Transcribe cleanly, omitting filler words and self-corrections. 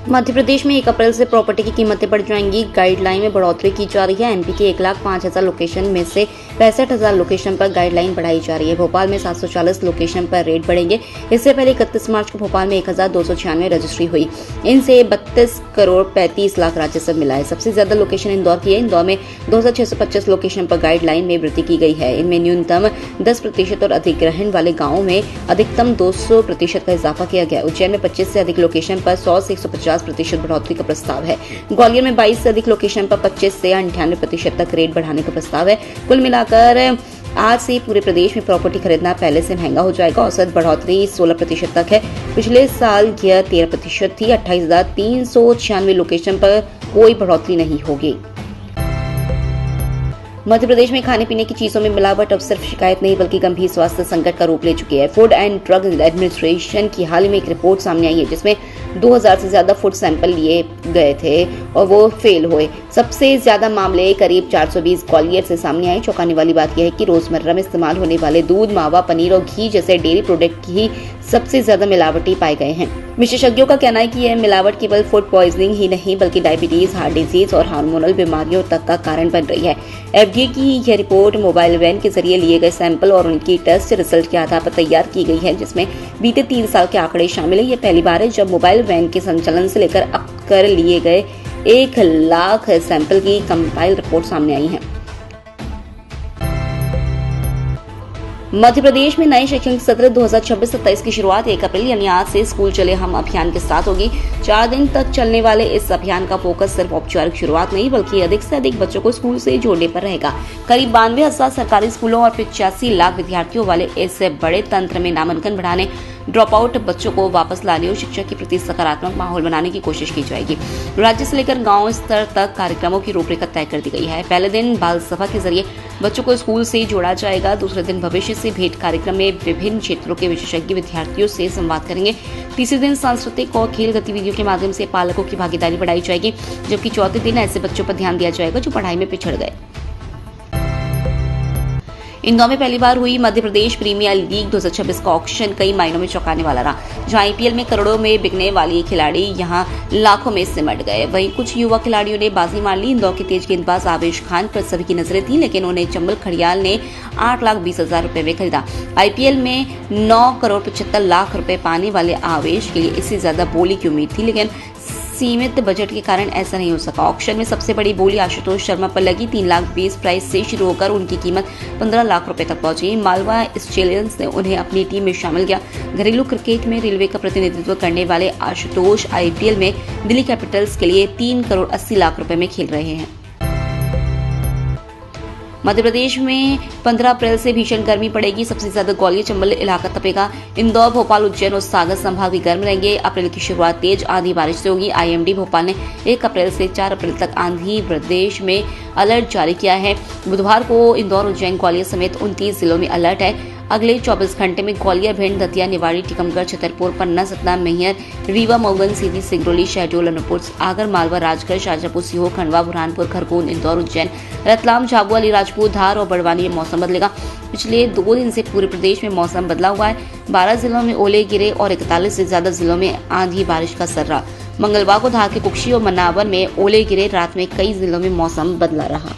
मध्य प्रदेश में 1 अप्रैल से प्रॉपर्टी की कीमतें बढ़ जाएंगी। गाइडलाइन में बढ़ोतरी की जा रही है। एमपी के 1,05,000 लोकेशन में से 65,000 लोकेशन पर गाइडलाइन बढ़ाई जा रही है। भोपाल में 740 लोकेशन पर रेट बढ़ेंगे। इससे पहले 31 मार्च को भोपाल में 1,296 रजिस्ट्री हुई। इनसे 32 करोड़ 35 लाख राजस्व मिला है। सबसे ज्यादा लोकेशन इंदौर की है। इंदौर में 2,625 लोकेशन पर गाइडलाइन में वृद्धि की गई है। इनमें न्यूनतम 10% और अधिग्रहण वाले गाँवों में अधिकतम 200% का इजाफा किया गया। उज्जैन में 25 से अधिक लोकेशन पर 100 से 150% बढ़ोतरी का प्रस्ताव है। ग्वालियर में 22 से अधिक लोकेशन पर 25 से 98% तक रेट बढ़ाने का प्रस्ताव है। कुल मिलाकर आज से पूरे प्रदेश में प्रॉपर्टी खरीदना पहले से महंगा हो जाएगा। औसत बढ़ोतरी 16% तक है। पिछले साल यह 13% थी। 28,396 लोकेशन पर कोई बढ़ोतरी नहीं होगी। मध्य प्रदेश में खाने पीने की चीजों में मिलावट अब सिर्फ शिकायत नहीं बल्कि गंभीर स्वास्थ्य संकट का रूप ले चुकी है। फूड एंड ड्रग एडमिनिस्ट्रेशन की हाल ही में एक रिपोर्ट सामने आई है जिसमें 2000 से ज्यादा फूड सैंपल लिए गए थे और वो फेल हुए। सबसे ज्यादा मामले करीब 420 ग्वालियर से सामने आए। चौंकाने वाली बात यह है कि रोजमर्रा में इस्तेमाल होने वाले दूध, मावा, पनीर और घी जैसे डेयरी प्रोडक्ट ही सबसे ज्यादा मिलावटी पाए गए हैं। विशेषज्ञों का कहना है कि यह मिलावट केवल फूड पॉइजनिंग ही नहीं बल्कि डायबिटीज, हार्ट डिजीज और हार्मोनल बीमारियों तक का कारण बन रही है। एफडीए की यह रिपोर्ट मोबाइल वैन के जरिए लिए गए सैंपल और उनकी टेस्ट रिजल्ट के आधार पर तैयार की गई है, जिसमें बीते 3 साल के आंकड़े शामिल है। यह पहली बार है जब मोबाइल वैन के संचालन से लेकर अब कर लिए गए 1 लाख सैंपल की कंपाइल रिपोर्ट सामने आई है। मध्य प्रदेश में नए शैक्षणिक सत्र 2026-27 की शुरुआत 1 अप्रैल यानी आज से स्कूल चले हम अभियान के साथ होगी। 4 दिन तक चलने वाले इस अभियान का फोकस सिर्फ औपचारिक शुरुआत नहीं बल्कि अधिक से अधिक बच्चों को स्कूल से जोड़ने पर रहेगा। करीब 92,000 सरकारी स्कूलों और 85 लाख विद्यार्थियों वाले इस बड़े तंत्र में नामांकन बढ़ाने, ड्रॉप आउट बच्चों को वापस लाने और शिक्षा के प्रति सकारात्मक माहौल बनाने की कोशिश की जाएगी। राज्य से लेकर गांव स्तर तक कार्यक्रमों की रूपरेखा तय कर दी गई है। पहले दिन बाल सभा के जरिए बच्चों को स्कूल से जोड़ा जाएगा। दूसरे दिन भविष्य से भेंट कार्यक्रम में विभिन्न क्षेत्रों के विशेषज्ञ विद्यार्थियों से संवाद करेंगे। तीसरे दिन सांस्कृतिक और खेल गतिविधियों के माध्यम से पालकों की भागीदारी बढ़ाई जाएगी, जबकि चौथे दिन ऐसे बच्चों पर ध्यान दिया जाएगा जो पढ़ाई में पिछड़ गए। इंदौर में पहली बार हुई मध्य प्रदेश प्रीमियर लीग 2026 का ऑक्शन कई मायनों में चौंकाने वाला रहा। जहां आईपीएल में करोड़ों में बिकने वाली खिलाड़ी यहां लाखों में सिमट गए। वहीं कुछ युवा खिलाड़ियों ने बाजी मार ली। इंदौर के तेज गेंदबाज आवेश खान पर सभी की नजरें थी, लेकिन उन्हें चंबल खड़ियाल ने 8,20,000 रुपए में खरीदा। आईपीएल में 9 करोड़ 75 लाख रुपए पाने वाले आवेश के लिए इससे ज्यादा बोली की उम्मीद थी, लेकिन सीमित बजट के कारण ऐसा नहीं हो सका। ऑक्शन में सबसे बड़ी बोली आशुतोष शर्मा पर लगी। 3,20,000 प्राइस से शुरू होकर उनकी कीमत 15 लाख रुपए तक पहुंची। मालवा स्टेलियंस ने उन्हें अपनी टीम में शामिल किया। घरेलू क्रिकेट में रेलवे का प्रतिनिधित्व करने वाले आशुतोष आईपीएल में दिल्ली कैपिटल्स के लिए 3 करोड़ 80 लाख रुपए में खेल रहे हैं। मध्य प्रदेश में 15 अप्रैल से भीषण गर्मी पड़ेगी। सबसे ज्यादा ग्वालियर चंबल इलाका तपेगा। इंदौर, भोपाल, उज्जैन और सागर संभाग भी गर्म रहेंगे। अप्रैल की शुरुआत तेज आंधी बारिश से होगी। आईएमडी भोपाल ने 1 अप्रैल से 4 अप्रैल तक आंधी प्रदेश में अलर्ट जारी किया है। बुधवार को इंदौर, उज्जैन, ग्वालियर समेत 29 जिलों में अलर्ट है। अगले 24 घंटे में ग्वालियर, भिंड, दतिया, निवाड़ी, टीकमगढ़, छतरपुर, पन्ना, सतना, मैहर, रीवा, मऊगन, सीधी, सिंगरौली, शहडोल, अनूपपुर, आगर, मालवा, राजगढ़, शाजापुर, सीहोर, खंडवा, बुरहानपुर, खरगोन, इंदौर, उज्जैन, रतलाम, झाबुआ, अलीराजपुर, धार और बड़वानी में मौसम बदलेगा। पिछले 2 दिन से पूरे प्रदेश में मौसम बदला हुआ है। 12 जिलों में ओले गिरे और 41 से ज्यादा जिलों में आंधी बारिश का असर रहा। मंगलवार को धार के कुक्षी और मनावर में ओले गिरे। रात में कई जिलों में मौसम बदला रहा।